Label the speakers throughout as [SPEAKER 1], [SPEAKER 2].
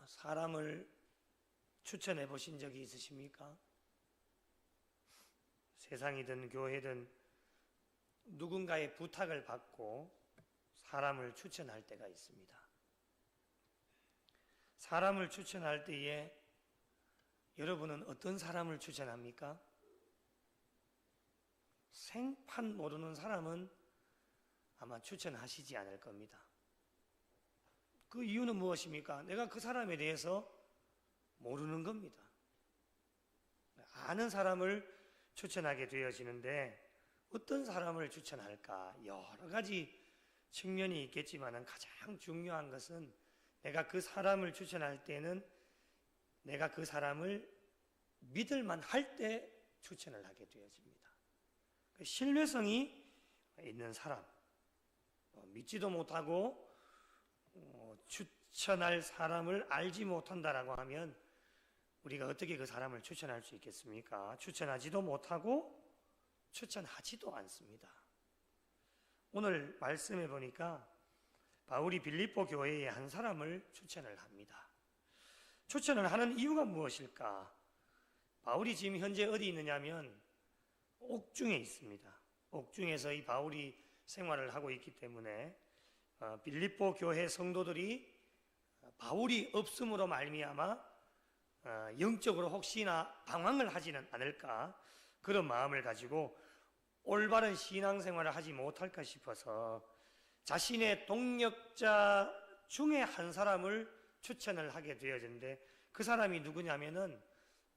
[SPEAKER 1] 사람을 추천해 보신 적이 있으십니까? 세상이든 교회든 누군가의 부탁을 받고 사람을 추천할 때가 있습니다. 사람을 추천할 때에 여러분은 어떤 사람을 추천합니까? 생판 모르는 사람은 아마 추천하시지 않을 겁니다. 그 이유는 무엇입니까? 내가 그 사람에 대해서 모르는 겁니다. 아는 사람을 추천하게 되어지는데 어떤 사람을 추천할까? 여러 가지 측면이 있겠지만 가장 중요한 것은 내가 그 사람을 추천할 때는 내가 그 사람을 믿을만 할 때 추천을 하게 되어집니다. 신뢰성이 있는 사람, 믿지도 못하고 추천할 사람을 알지 못한다라고 하면 우리가 어떻게 그 사람을 추천할 수 있겠습니까? 추천하지도 못하고 추천하지도 않습니다. 오늘 말씀해 보니까 바울이 빌립보 교회에 한 사람을 추천을 합니다. 추천을 하는 이유가 무엇일까? 바울이 지금 현재 어디 있느냐면 옥중에 있습니다. 옥중에서 이 바울이 생활을 하고 있기 때문에 빌립보 교회 성도들이 바울이 없음으로 말미암아 영적으로 혹시나 방황을 하지는 않을까 그런 마음을 가지고 올바른 신앙생활을 하지 못할까 싶어서 자신의 동역자 중에 한 사람을 추천을 하게 되어졌는데 그 사람이 누구냐면은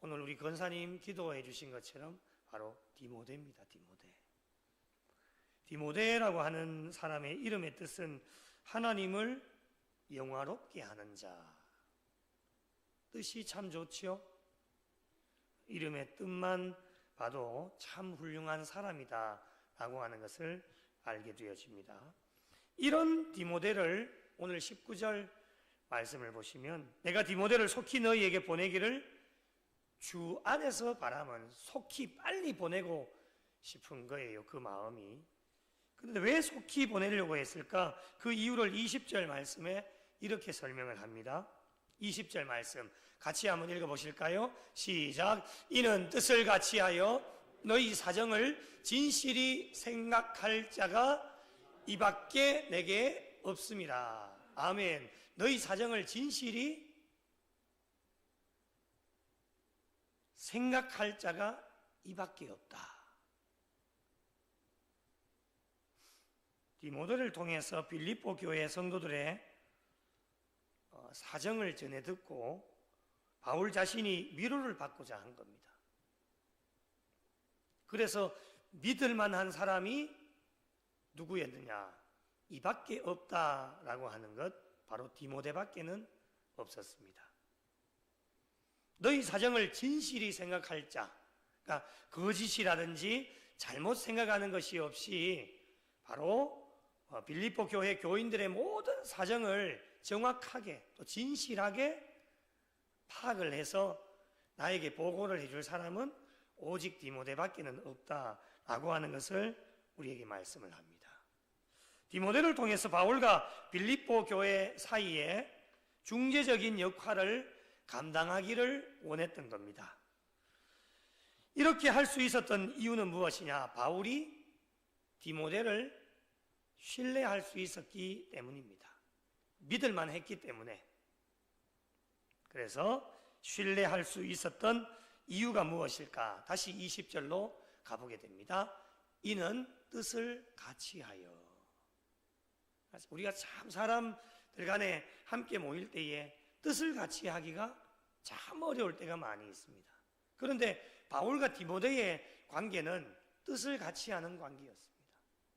[SPEAKER 1] 오늘 우리 권사님 기도해 주신 것처럼 바로 디모데입니다. 디모데라고 하는 사람의 이름의 뜻은 하나님을 영화롭게 하는 자. 뜻이 참 좋지요. 이름의 뜻만 봐도 참 훌륭한 사람이다 라고 하는 것을 알게 되어집니다. 이런 디모데를 오늘 19절 말씀을 보시면 내가 디모데를 속히 너희에게 보내기를 주 안에서 바라면 속히 빨리 보내고 싶은 거예요. 그 마음이. 그런데 왜 속히 보내려고 했을까? 그 이유를 20절 말씀에 이렇게 설명을 합니다. 20절 말씀 같이 한번 읽어보실까요? 시작. 이는 뜻을 같이하여 너희 사정을 진실이 생각할 자가 이밖에 내게 없습니다. 아멘. 너희 사정을 진실이 생각할 자가 이밖에 없다. 디모데를 통해서 빌립보 교회 성도들의 사정을 전해 듣고 바울 자신이 위로를 받고자 한 겁니다. 그래서 믿을 만한 사람이 누구였느냐? 이밖에 없다라고 하는 것 바로 디모데밖에는 없었습니다. 너희 사정을 진실이 생각할 자, 그러니까 거짓이라든지 잘못 생각하는 것이 없이 바로 빌립보 교회 교인들의 모든 사정을 정확하게 또 진실하게 파악을 해서 나에게 보고를 해줄 사람은 오직 디모데밖에는 없다라고 하는 것을 우리에게 말씀을 합니다. 디모데를 통해서 바울과 빌립보 교회 사이에 중재적인 역할을 감당하기를 원했던 겁니다. 이렇게 할 수 있었던 이유는 무엇이냐? 바울이 디모데를 신뢰할 수 있었기 때문입니다. 믿을만 했기 때문에. 그래서 신뢰할 수 있었던 이유가 무엇일까? 다시 20절로 가보게 됩니다. 이는 뜻을 같이하여. 우리가 참 사람들 간에 함께 모일 때에 뜻을 같이 하기가 참 어려울 때가 많이 있습니다. 그런데 바울과 디모데의 관계는 뜻을 같이 하는 관계였습니다.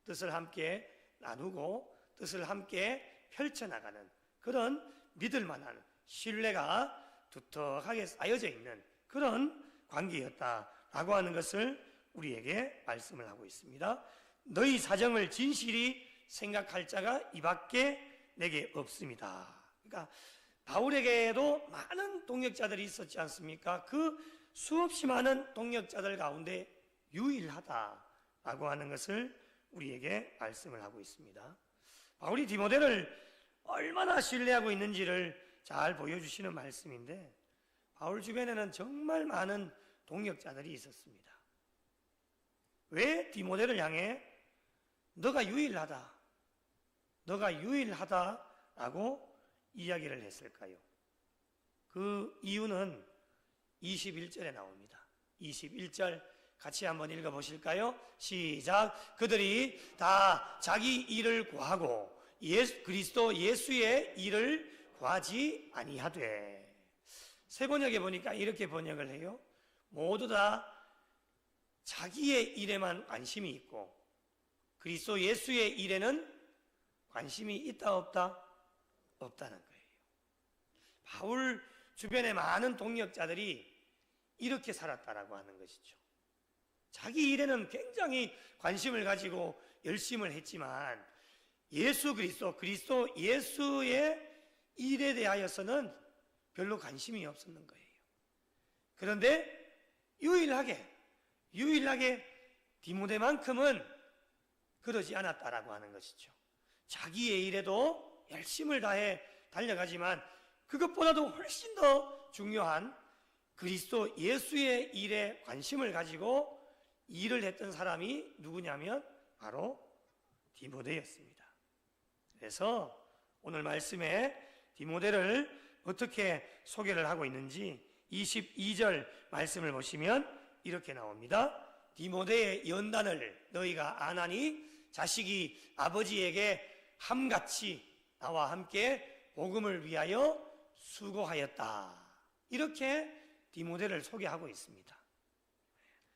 [SPEAKER 1] 뜻을 함께 나누고 뜻을 함께 펼쳐나가는 그런 믿을만한 신뢰가 두텁하게 쌓여져 있는 그런 관계였다라고 하는 것을 우리에게 말씀을 하고 있습니다. 너희 사정을 진실이 생각할 자가 이밖에 내게 없습니다. 그러니까 바울에게도 많은 동역자들이 있었지 않습니까? 그 수없이 많은 동역자들 가운데 유일하다라고 하는 것을 우리에게 말씀을 하고 있습니다. 바울이 디모데를 얼마나 신뢰하고 있는지를 잘 보여주시는 말씀인데, 바울 주변에는 정말 많은 동역자들이 있었습니다. 왜 디모데를 향해 너가 유일하다라고 이야기를 했을까요? 그 이유는 21절에 나옵니다. 21절 같이 한번 읽어보실까요? 시작. 그들이 다 자기 일을 구하고 그리스도 예수의 일을 구하지 아니하되. 새 번역에 보니까 이렇게 번역을 해요. 모두 다 자기의 일에만 관심이 있고 그리스도 예수의 일에는 관심이 있다 없다? 없다는 거예요. 바울 주변에 많은 동역자들이 이렇게 살았다라고 하는 것이죠. 자기 일에는 굉장히 관심을 가지고 열심을 했지만 예수 그리스도 예수의 일에 대하여서는 별로 관심이 없었는 거예요. 그런데 유일하게 디모데만큼은 그러지 않았다라고 하는 것이죠. 자기의 일에도 열심을 다해 달려가지만 그것보다도 훨씬 더 중요한 그리스도 예수의 일에 관심을 가지고 일을 했던 사람이 누구냐면 바로 디모데였습니다. 그래서 오늘 말씀에 디모데를 어떻게 소개를 하고 있는지 22절 말씀을 보시면 이렇게 나옵니다. 디모데의 연단을 너희가 아나니 자식이 아버지에게 함같이 나와 함께 복음을 위하여 수고하였다. 이렇게 디모데를 소개하고 있습니다.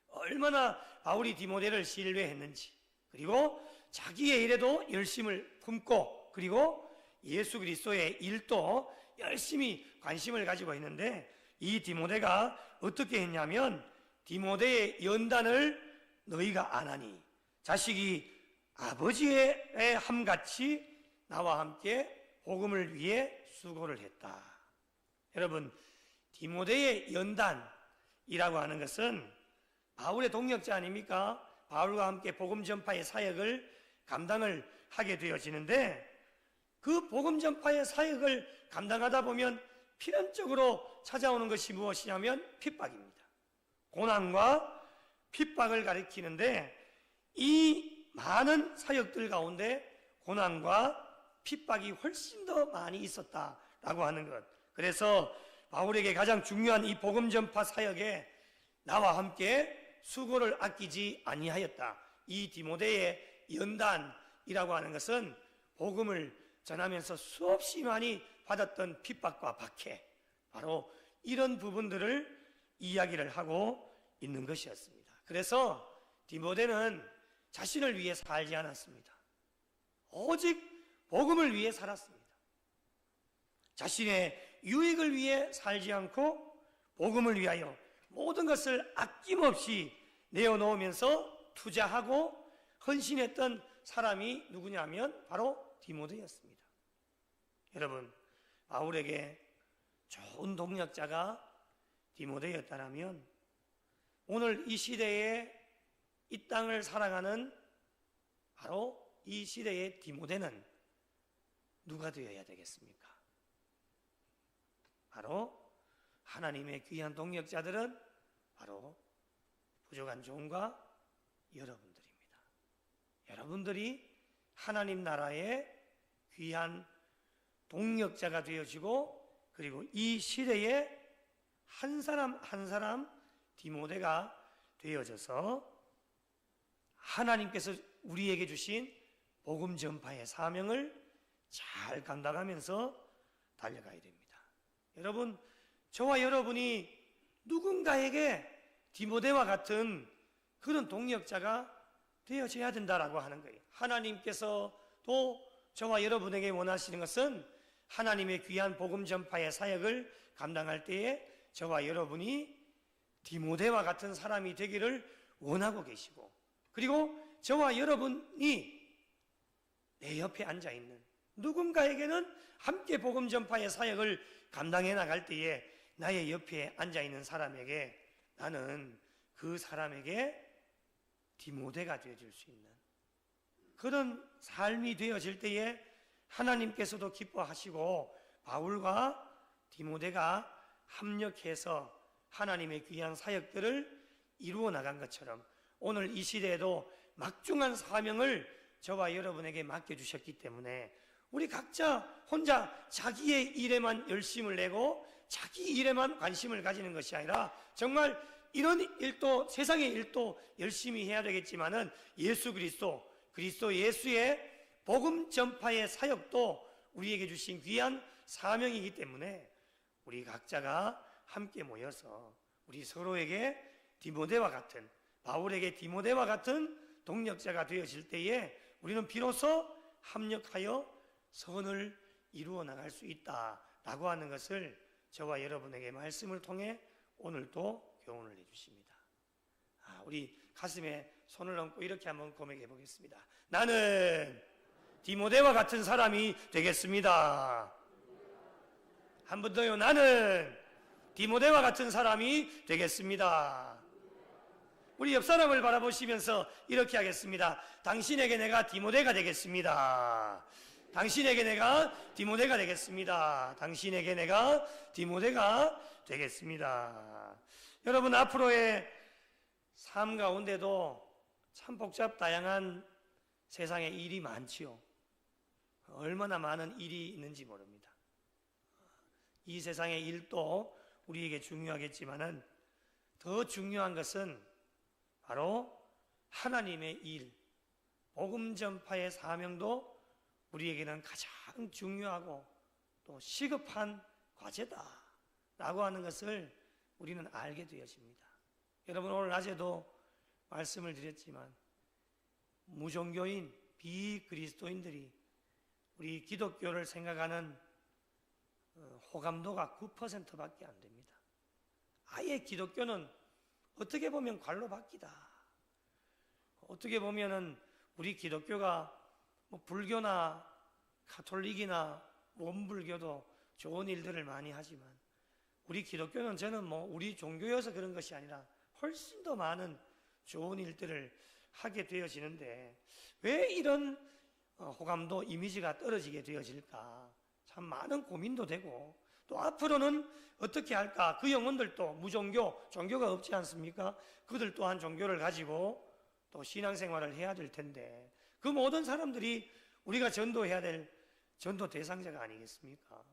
[SPEAKER 1] 얼마나 바울이 디모데를 신뢰했는지, 그리고 자기의 일에도 열심을 품고, 그리고 예수 그리스도의 일도 열심히 관심을 가지고 있는데, 이 디모데가 어떻게 했냐면 디모데의 연단을 너희가 아나니 자식이 아버지의 함같이 나와 함께 복음을 위해 수고를 했다. 여러분, 디모데의 연단이라고 하는 것은 바울의 동역자 아닙니까? 바울과 함께 복음 전파의 사역을 감당을 하게 되어지는데, 그 복음 전파의 사역을 감당하다 보면 필연적으로 찾아오는 것이 무엇이냐면 핍박입니다. 고난과 핍박을 가리키는데, 이 많은 사역들 가운데 고난과 핍박이 훨씬 더 많이 있었다라고 하는 것. 그래서 바울에게 가장 중요한 이 복음 전파 사역에 나와 함께 수고를 아끼지 아니하였다. 이 디모데의 연단이라고 하는 것은 복음을 전하면서 수없이 많이 받았던 핍박과 박해, 바로 이런 부분들을 이야기를 하고 있는 것이었습니다. 그래서 디모데는 자신을 위해 살지 않았습니다. 오직 복음을 위해 살았습니다. 자신의 유익을 위해 살지 않고 복음을 위하여 모든 것을 아낌없이 내어놓으면서 투자하고 헌신했던 사람이 누구냐면 바로 디모데였습니다. 여러분, 바울에게 좋은 동역자가 디모데였다면 오늘 이 시대에 이 땅을 살아가는 바로 이 시대의 디모데는 누가 되어야 되겠습니까? 바로 하나님의 귀한 동역자들은 바로 부족한 종과 여러분들입니다. 여러분들이 하나님 나라의 귀한 동역자가 되어지고, 그리고 이 시대에 한 사람 한 사람 디모데가 되어져서 하나님께서 우리에게 주신 복음 전파의 사명을 잘 감당하면서 달려가야 됩니다. 여러분, 저와 여러분이 누군가에게 디모데와 같은 그런 동역자가 되어져야 된다라고 하는 거예요. 하나님께서 또 저와 여러분에게 원하시는 것은 하나님의 귀한 복음 전파의 사역을 감당할 때에 저와 여러분이 디모데와 같은 사람이 되기를 원하고 계시고, 그리고 저와 여러분이 내 옆에 앉아있는 누군가에게는 함께 복음 전파의 사역을 감당해 나갈 때에 나의 옆에 앉아있는 사람에게 나는 그 사람에게 디모데가 되어줄 수 있는 그런 삶이 되어질 때에 하나님께서도 기뻐하시고 바울과 디모데가 합력해서 하나님의 귀한 사역들을 이루어 나간 것처럼 오늘 이 시대에도 막중한 사명을 저와 여러분에게 맡겨주셨기 때문에 우리 각자 혼자 자기의 일에만 열심을 내고 자기 일에만 관심을 가지는 것이 아니라 정말 이런 일도, 세상의 일도 열심히 해야 되겠지만은 예수 그리스도 예수의 복음 전파의 사역도 우리에게 주신 귀한 사명이기 때문에 우리 각자가 함께 모여서 우리 서로에게 디모데와 같은, 바울에게 디모데와 같은 동력자가 되어질 때에 우리는 비로소 합력하여 선을 이루어 나갈 수 있다라고 하는 것을 저와 여러분에게 말씀을 통해 오늘도 교훈을 해주십니다. 우리 가슴에 손을 얹고 이렇게 한번 고백해 보겠습니다. 나는 디모데와 같은 사람이 되겠습니다. 한 번 더요. 나는 디모데와 같은 사람이 되겠습니다. 우리 옆 사람을 바라보시면서 이렇게 하겠습니다. 당신에게 내가 디모데가 되겠습니다. 당신에게 내가 디모데가 되겠습니다. 당신에게 내가 디모데가 되겠습니다. 여러분, 앞으로의 삶 가운데도 참 다양한 세상에 일이 많지요. 얼마나 많은 일이 있는지 모릅니다. 이 세상의 일도 우리에게 중요하겠지만은 더 중요한 것은 바로 하나님의 일, 복음 전파의 사명도 우리에게는 가장 중요하고 또 시급한 과제다라고 하는 것을 우리는 알게 되어집니다. 여러분, 오늘 낮에도 말씀을 드렸지만 무종교인 비그리스도인들이 우리 기독교를 생각하는 호감도가 9%밖에 안 됩니다. 아예 기독교는 어떻게 보면 관로받기다. 어떻게 보면은 우리 기독교가 불교나 가톨릭이나 원불교도 좋은 일들을 많이 하지만 우리 기독교는 저는 우리 종교여서 그런 것이 아니라 훨씬 더 많은 좋은 일들을 하게 되어지는데 왜 이런 호감도 이미지가 떨어지게 되어질까? 참 많은 고민도 되고 또 앞으로는 어떻게 할까? 그 영혼들도 무종교, 종교가 없지 않습니까? 그들 또한 종교를 가지고 또 신앙생활을 해야 될 텐데 그 모든 사람들이 우리가 전도해야 될 전도 대상자가 아니겠습니까?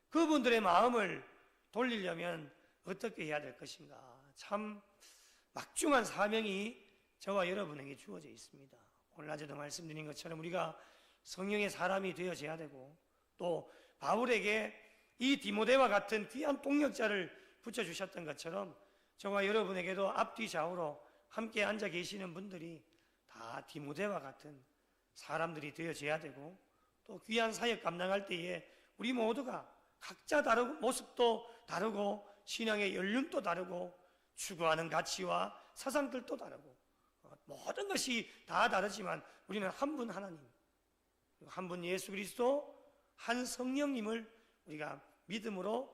[SPEAKER 1] 그분들의 마음을 돌리려면 어떻게 해야 될 것인가? 참 막중한 사명이 저와 여러분에게 주어져 있습니다. 오늘 낮에도 말씀드린 것처럼 우리가 성령의 사람이 되어져야 되고 또 바울에게 이 디모데와 같은 귀한 동력자를 붙여주셨던 것처럼 저와 여러분에게도 앞뒤 좌우로 함께 앉아 계시는 분들이 다 디모데와 같은 사람들이 되어져야 되고 또 귀한 사역 감당할 때에 우리 모두가 각자 다르고 모습도 다르고 신앙의 연륜도 다르고 추구하는 가치와 사상들도 다르고 모든 것이 다 다르지만 우리는 한 분 하나님, 한 분 예수 그리스도, 한 성령님을 우리가 믿음으로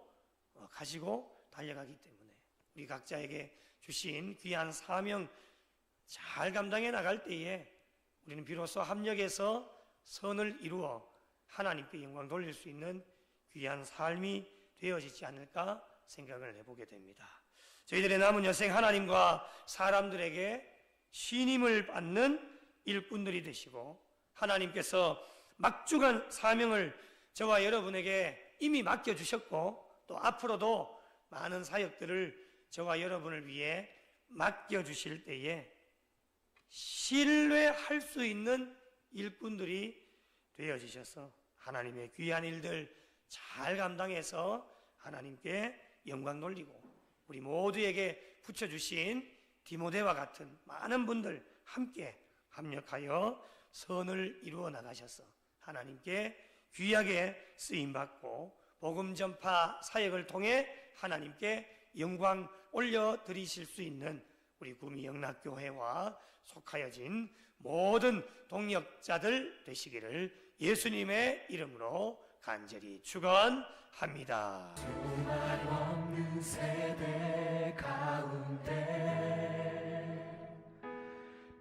[SPEAKER 1] 가지고 달려가기 때문에 우리 각자에게 주신 귀한 사명 잘 감당해 나갈 때에 우리는 비로소 합력해서 선을 이루어 하나님께 영광 돌릴 수 있는 귀한 삶이 되어지지 않을까 생각을 해보게 됩니다. 저희들의 남은 여생 하나님과 사람들에게 신임을 받는 일꾼들이 되시고 하나님께서 막중한 사명을 저와 여러분에게 이미 맡겨주셨고 또 앞으로도 많은 사역들을 저와 여러분을 위해 맡겨주실 때에 신뢰할 수 있는 일꾼들이 되어지셔서 하나님의 귀한 일들 잘 감당해서 하나님께 영광 돌리고 우리 모두에게 붙여주신 디모데와 같은 많은 분들 함께 합력하여 선을 이루어 나가셔서 하나님께 귀하게 쓰임받고 복음 전파 사역을 통해 하나님께 영광 올려드리실 수 있는 우리 구미 영락교회와 속하여진 모든 동역자들 되시기를 예수님의 이름으로 간절히 축원합니다.
[SPEAKER 2] 두말 없는 세대 가운데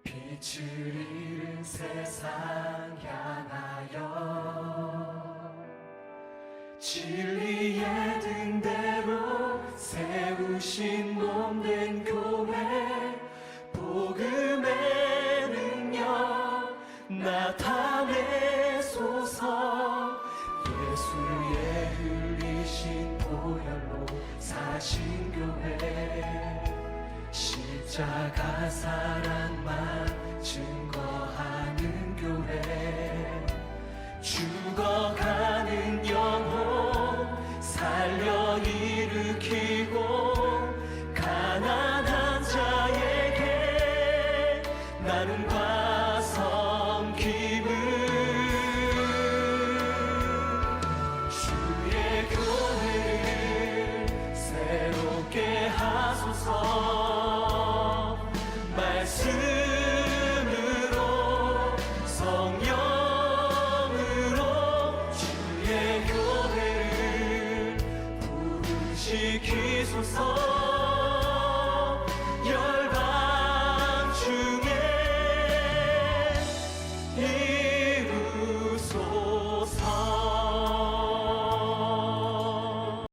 [SPEAKER 2] 빛을 잃은 세상 향하여 진리의 등 신몸 된 교회 복음의 능력 나타내소서. 예수의 흘리신 보혈로 사신 교회 십자가 사랑만 증거하는 교회 죽어가는 영혼 살려 일으키고 가난한 자에게 나눔과 섬김을 주의 교회를 새롭게 하소서. 말씀으로 성령으로 주의 교회를 부르시키소서.